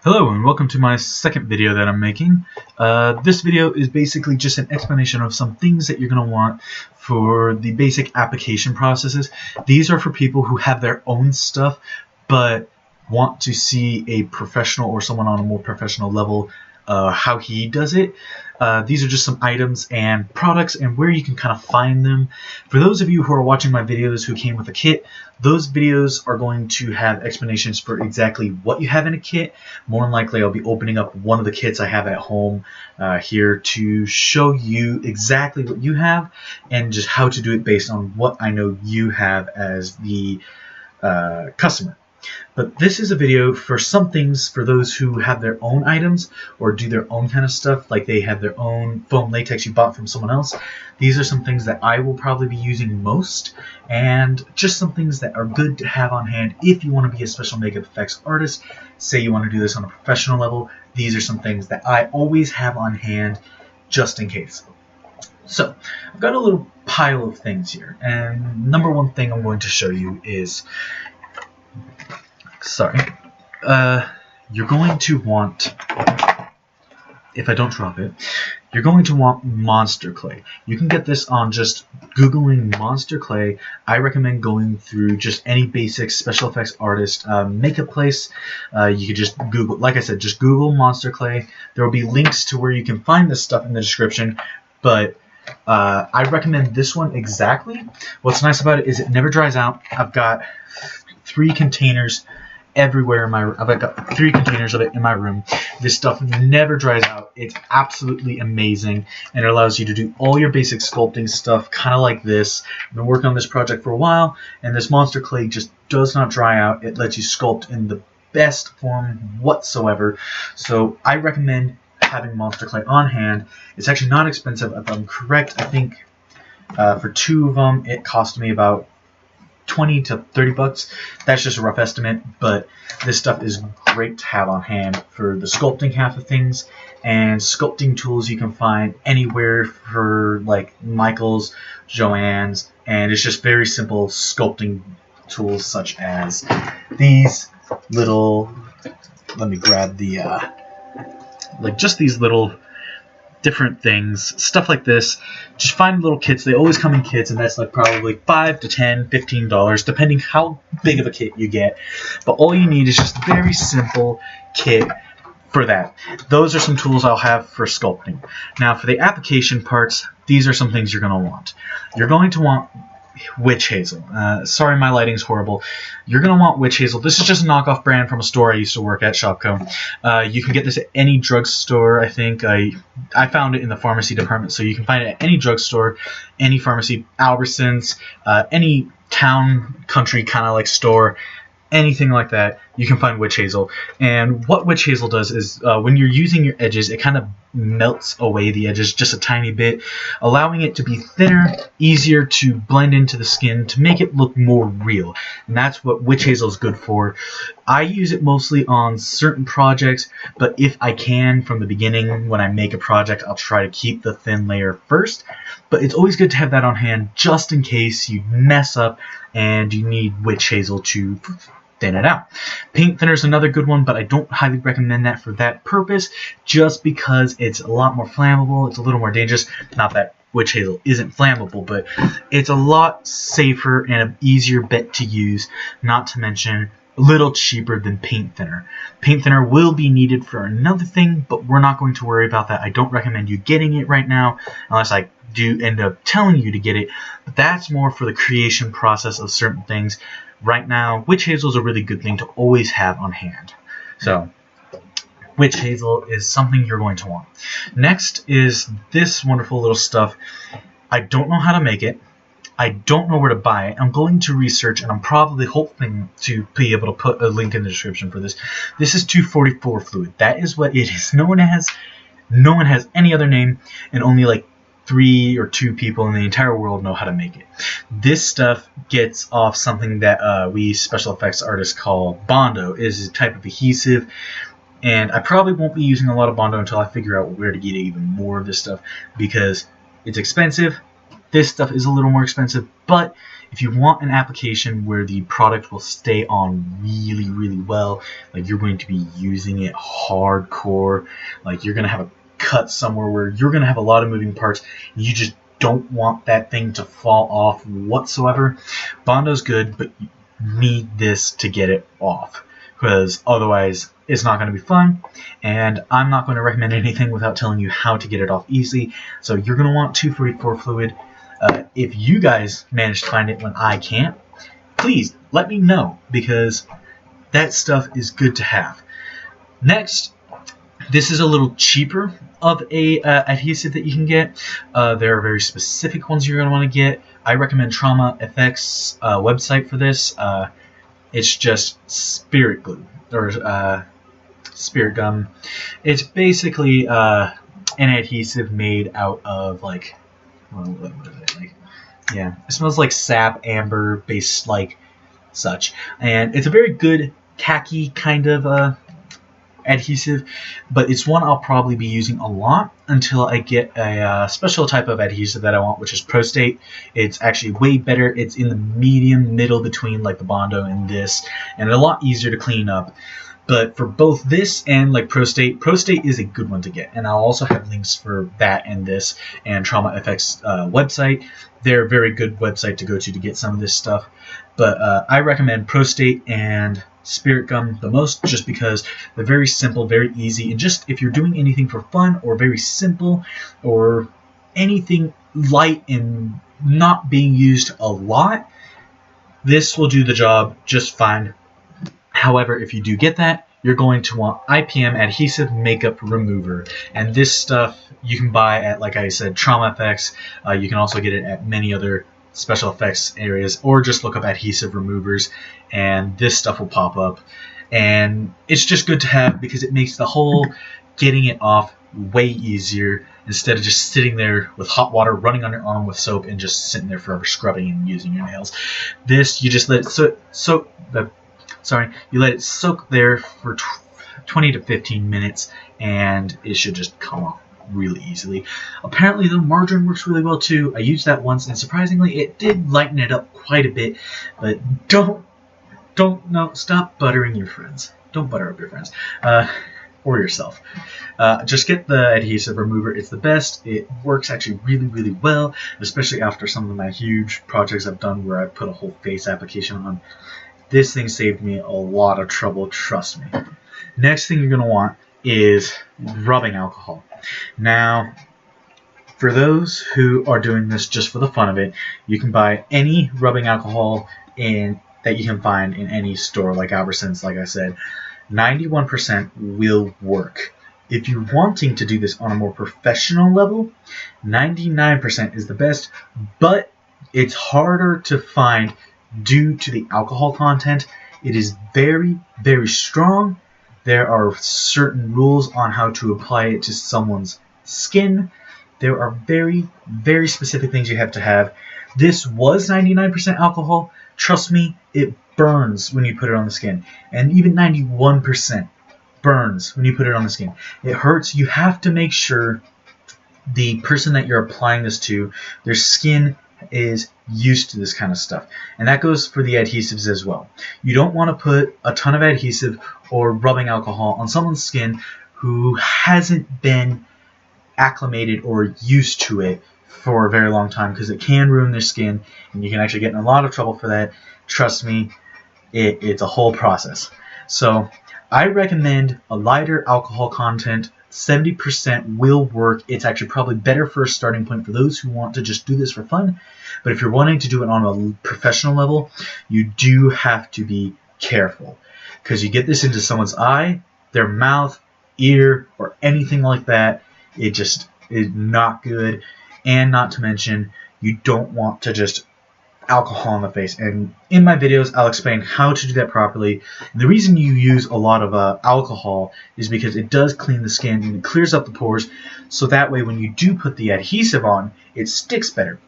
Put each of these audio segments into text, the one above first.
Hello and welcome to my second video that I'm making. This video is basically just an explanation of some things that you're going to want for the basic application processes. These are for people who have their own stuff but want to see a professional or someone on a more professional level how he does it. These are just some items and products and where you can kind of find them. For those of you who are watching my videos who came with a kit, those videos are going to have explanations for exactly what you have in a kit. More than likely, I'll be opening up one of the kits I have at home here to show you exactly what you have and just how to do it based on what I know you have as the customer. But this is a video for some things for those who have their own items or do their own kind of stuff, like they have their own foam latex you bought from someone else. These are some things that I will probably be using most, and just some things that are good to have on hand if you want to be a special makeup effects artist. Say you want to do this on a professional level, these are some things that I always have on hand just in case. So I've got a little pile of things here, and number one thing I'm going to show you is you're going to want, if I don't drop it, you're going to want monster clay. You can get this on just Googling monster clay. I recommend going through just any basic special effects artist makeup place. You could just Google, like I said, just Google monster clay. There will be links to where you can find this stuff in the description, but I recommend this one exactly. What's nice about it is it never dries out. I've got 3 containers everywhere in my room. I've got 3 containers of it in my room. This stuff never dries out. It's absolutely amazing, and it allows you to do all your basic sculpting stuff kind of like this. I've been working on this project for a while, and this monster clay just does not dry out. It lets you sculpt in the best form whatsoever. So I recommend having monster clay on hand. It's actually not expensive if I'm correct. I think for 2 of them it cost me about 20 to 30 bucks. That's just a rough estimate, but this stuff is great to have on hand for the sculpting half of things. And sculpting tools you can find anywhere for like Michael's, Joann's, and it's just very simple sculpting tools such as these little, let me grab the like just these little different things, stuff like this. Just find little kits. They always come in kits, and that's like probably $5 to $10, $15, depending how big of a kit you get. But all you need is just a very simple kit for that. Those are some tools I'll have for sculpting. Now for the application parts, these are some things you're going to want. You're going to want witch hazel. Sorry, my lighting's horrible. You're going to want witch hazel. This is just a knockoff brand from a store I used to work at, Shopco. You can get this at any drugstore, I think. I found it in the pharmacy department, so you can find it at any drugstore, any pharmacy, Albertsons, any town, country kind of like store, anything like that, you can find witch hazel. And what witch hazel does is when you're using your edges, it kind of melts away the edges just a tiny bit, allowing it to be thinner, easier to blend into the skin to make it look more real. And that's what witch hazel is good for. I use it mostly on certain projects, but if I can from the beginning when I make a project, I'll try to keep the thin layer first. But it's always good to have that on hand just in case you mess up and you need witch hazel to thin it out. Paint thinner is another good one, but I don't highly recommend that for that purpose, just because it's a lot more flammable. It's a little more dangerous. Not that witch hazel isn't flammable, but it's a lot safer and an easier bet to use, not to mention a little cheaper than paint thinner. Paint thinner will be needed for another thing, but we're not going to worry about that. I don't recommend you getting it right now unless I do end up telling you to get it, but that's more for the creation process of certain things. Right now, witch hazel is a really good thing to always have on hand. So, witch hazel is something you're going to want. Next is this wonderful little stuff. I don't know how to make it. I don't know where to buy it. I'm going to research, and I'm probably hoping to be able to put a link in the description for this. This is 244 fluid. That is what it is known as. No one has any other name, and only like 3 or 2 people in the entire world know how to make it. This stuff gets off something that we special effects artists call Bondo. It is a type of adhesive, and I probably won't be using a lot of Bondo until I figure out where to get even more of this stuff, because it's expensive. This stuff is a little more expensive, but If you want an application where the product will stay on really, really well, like you're going to be using it hardcore, like you're going to have a cut somewhere where you're going to have a lot of moving parts, you just don't want that thing to fall off whatsoever, Bondo's good, but you need this to get it off, because otherwise it's not going to be fun, and I'm not going to recommend anything without telling you how to get it off easily. So you're going to want 244 fluid. If you guys manage to find it when I can't, please let me know, because that stuff is good to have. Next, this is a little cheaper of a adhesive that you can get. There are very specific ones you're going to want to get. I recommend TraumaFx website for this. It's just spirit glue, or spirit gum. It's basically an adhesive made out of, like, what is it? Like, yeah, it smells like sap, amber, based like such, and it's a very good khaki kind of adhesive, but it's one I'll probably be using a lot until I get a special type of adhesive that I want, which is Prostate. It's actually way better. It's in the medium middle between like the Bondo and this, and a lot easier to clean up. But for both this and like Prostate is a good one to get, and I'll also have links for that and this and TraumaFx website. They're a very good website to go to get some of this stuff. But I recommend Prostate and Spirit Gum the most, just because they're very simple, very easy, and just if you're doing anything for fun or very simple or anything light and not being used a lot, this will do the job just fine. However, if you do get that, you're going to want IPM Adhesive Makeup Remover. And this stuff you can buy at, like I said, TraumaFx. You can also get it at many other special effects areas, or just look up adhesive removers, and this stuff will pop up. And it's just good to have because it makes the whole getting it off way easier, instead of just sitting there with hot water running on your arm with soap and just sitting there forever scrubbing and using your nails. This, you just let it you let it soak there for 20 to 15 minutes, and it should just come off really easily. Apparently, the margarine works really well too. I used that once, and surprisingly, it did lighten it up quite a bit. But stop buttering your friends. Don't butter up your friends. Or yourself. Just get the adhesive remover. It's the best. It works actually really, really well, especially after some of my huge projects I've done where I put a whole face application on. This thing saved me a lot of trouble, trust me. Next thing you're going to want is rubbing alcohol. Now, for those who are doing this just for the fun of it, you can buy any rubbing alcohol that you can find in any store, like Albertsons, like I said. 91% will work. If you're wanting to do this on a more professional level, 99% is the best, but it's harder to find due to the alcohol content. It is very, very strong. There are certain rules on how to apply it to someone's skin. There are very, very specific things you have to have. This was 99% alcohol. Trust me, it burns when you put it on the skin. And even 91% burns when you put it on the skin. It hurts. You have to make sure the person that you're applying this to, their skin is used to this kind of stuff. And that goes for the adhesives as well. You don't want to put a ton of adhesive or rubbing alcohol on someone's skin who hasn't been acclimated or used to it for a very long time, because it can ruin their skin, and you can actually get in a lot of trouble for that. Trust me, it's a whole process. So I recommend a lighter alcohol content. 70% will work. It's actually probably better for a starting point for those who want to just do this for fun. But if you're wanting to do it on a professional level, you do have to be careful, because you get this into someone's eye, their mouth, ear, or anything like that. It just is not good. And not to mention, you don't want to just alcohol in the face. And in my videos, I'll explain how to do that properly. And the reason you use a lot of alcohol is because it does clean the skin and it clears up the pores, so that way when you do put the adhesive on, it sticks better.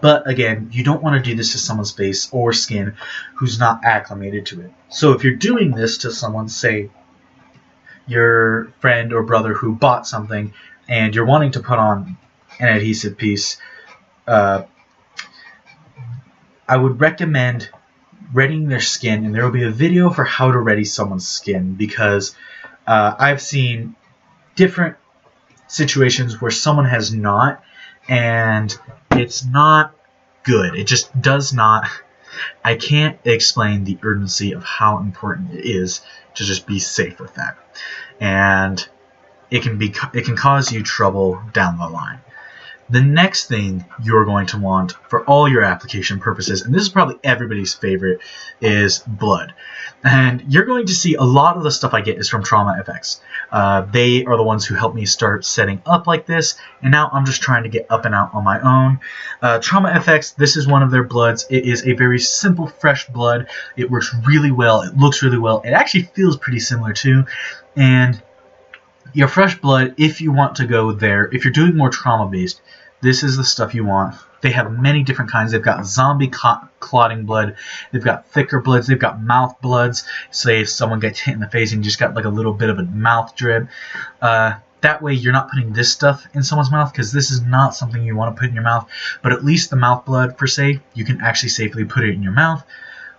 But again, you don't want to do this to someone's face or skin who's not acclimated to it. So if you're doing this to someone, say your friend or brother who bought something, and you're wanting to put on an adhesive piece, I I would recommend readying their skin, and there will be a video for how to ready someone's skin, because I've seen different situations where someone has not, and it's not good. It just does not. I can't explain the urgency of how important it is to just be safe with that, and it can cause you trouble down the line. The next thing you're going to want for all your application purposes, and this is probably everybody's favorite, is blood. And you're going to see a lot of the stuff I get is from TraumaFx. They are the ones who helped me start setting up like this, and now I'm just trying to get up and out on my own. TraumaFx, this is one of their bloods. It is a very simple, fresh blood. It works really well. It looks really well. It actually feels pretty similar too. And your fresh blood, if you want to go there, if you're doing more trauma-based, this is the stuff you want. They have many different kinds. They've got zombie clotting blood. They've got thicker bloods. They've got mouth bloods. Say if someone gets hit in the face and you just got like a little bit of a mouth drip. That way you're not putting this stuff in someone's mouth, because this is not something you want to put in your mouth. But at least the mouth blood, per se, you can actually safely put it in your mouth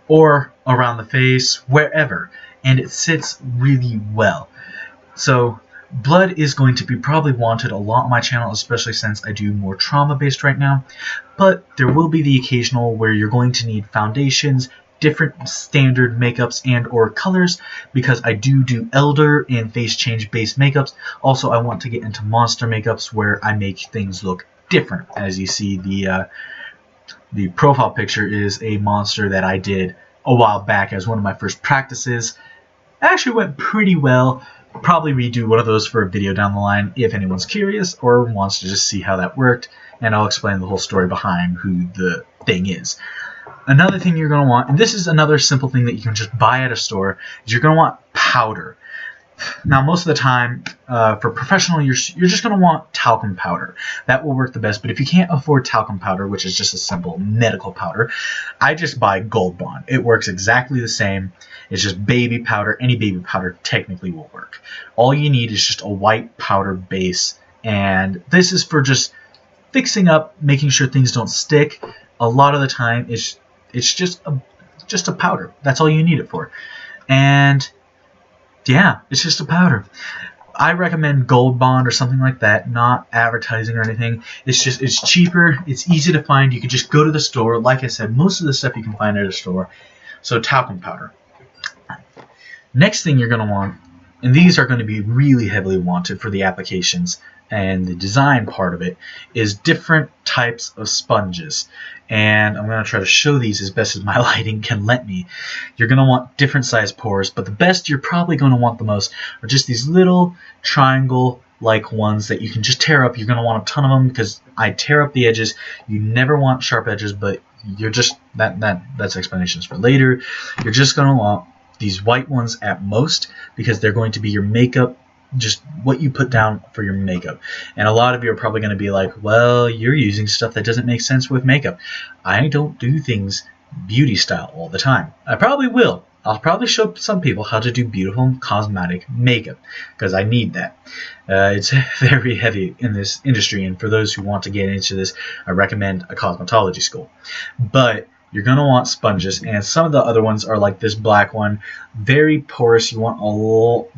or around the face, wherever. And it sits really well. So blood is going to be probably wanted a lot on my channel, especially since I do more trauma-based right now. But there will be the occasional where you're going to need foundations, different standard makeups and or colors, because I do elder and face change based makeups. Also, I want to get into monster makeups where I make things look different. As you see, the profile picture is a monster that I did a while back as one of my first practices. It actually went pretty well. Probably redo one of those for a video down the line if anyone's curious or wants to just see how that worked, and I'll explain the whole story behind who the thing is. Another thing you're going to want, and this is another simple thing that you can just buy at a store, is you're going to want powder. Now, most of the time, for professional, you're just going to want talcum powder. That will work the best, but if you can't afford talcum powder, which is just a simple medical powder, I just buy Gold Bond. It works exactly the same. It's just baby powder. Any baby powder technically will work. All you need is just a white powder base, and this is for just fixing up, making sure things don't stick. A lot of the time, it's just a powder. That's all you need it for. And yeah, it's just a powder. I recommend Gold Bond or something like that, not advertising or anything. It's cheaper, it's easy to find. You can just go to the store. Like I said, most of the stuff you can find at a store. So talcum powder. Next thing you're going to want, and these are going to be really heavily wanted for the applications and the design part of it, is different types of sponges. And I'm going to try to show these as best as my lighting can let me. You're going to want different size pores, but the best you're probably going to want the most are just these little triangle-like ones that you can just tear up. You're going to want a ton of them because I tear up the edges. You never want sharp edges, but you're just that's explanations for later. You're just going to want these white ones at most, because they're going to be your makeup, just what you put down for your makeup. And a lot of you are probably going to be like, well, you're using stuff that doesn't make sense with makeup. I don't do things beauty style all the time. I probably will. I'll probably show some people how to do beautiful cosmetic makeup, because I need that. It's very heavy in this industry, and for those who want to get into this, I recommend a cosmetology school. But you're going to want sponges, and some of the other ones are like this black one, very porous. You want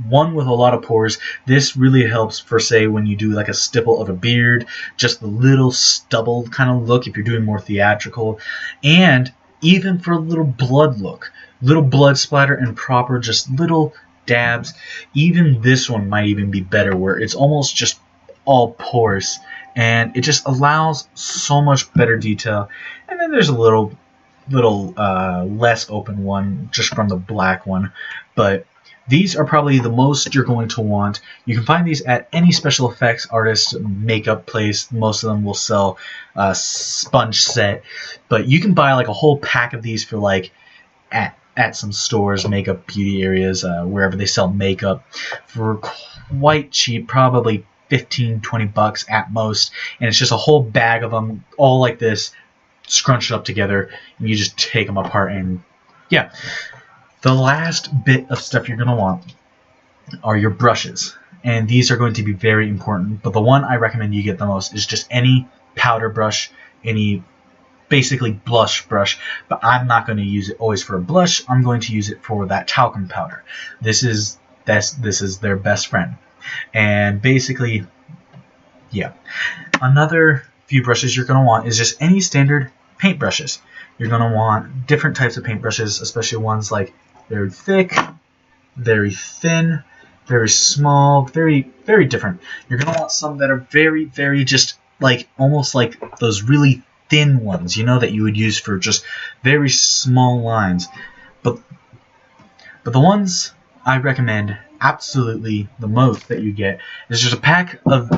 one with a lot of pores. This really helps for, say, when you do like a stipple of a beard, just the little stubble kind of look if you're doing more theatrical, and even for a little blood look, little blood splatter and proper just little dabs. Even this one might even be better, where it's almost just all porous, and it just allows so much better detail. And then there's a little less open one just from the black one, but these are probably the most you're going to want. You can find these at any special effects artist makeup place. Most of them will sell a sponge set, but you can buy like a whole pack of these for like at some stores, makeup beauty areas, wherever they sell makeup, for quite cheap, probably 15-20 bucks at most, and it's just a whole bag of them all like this, scrunched up together, and you just take them apart. And yeah, the last bit of stuff you're going to want are your brushes, and these are going to be very important, but the one I recommend you get the most is just any powder brush, any basically blush brush, but I'm not going to use it always for a blush. I'm going to use it for that talcum powder. This is their best friend. And basically, yeah. Another few brushes you're going to want is just any standard paint brushes. You're going to want different types of paint brushes, especially ones like very thick, very thin, very small, very, very different. You're going to want some that are very, very just like almost like those really thin ones, that you would use for just very small lines. But the ones I recommend absolutely the most that you get is just a pack of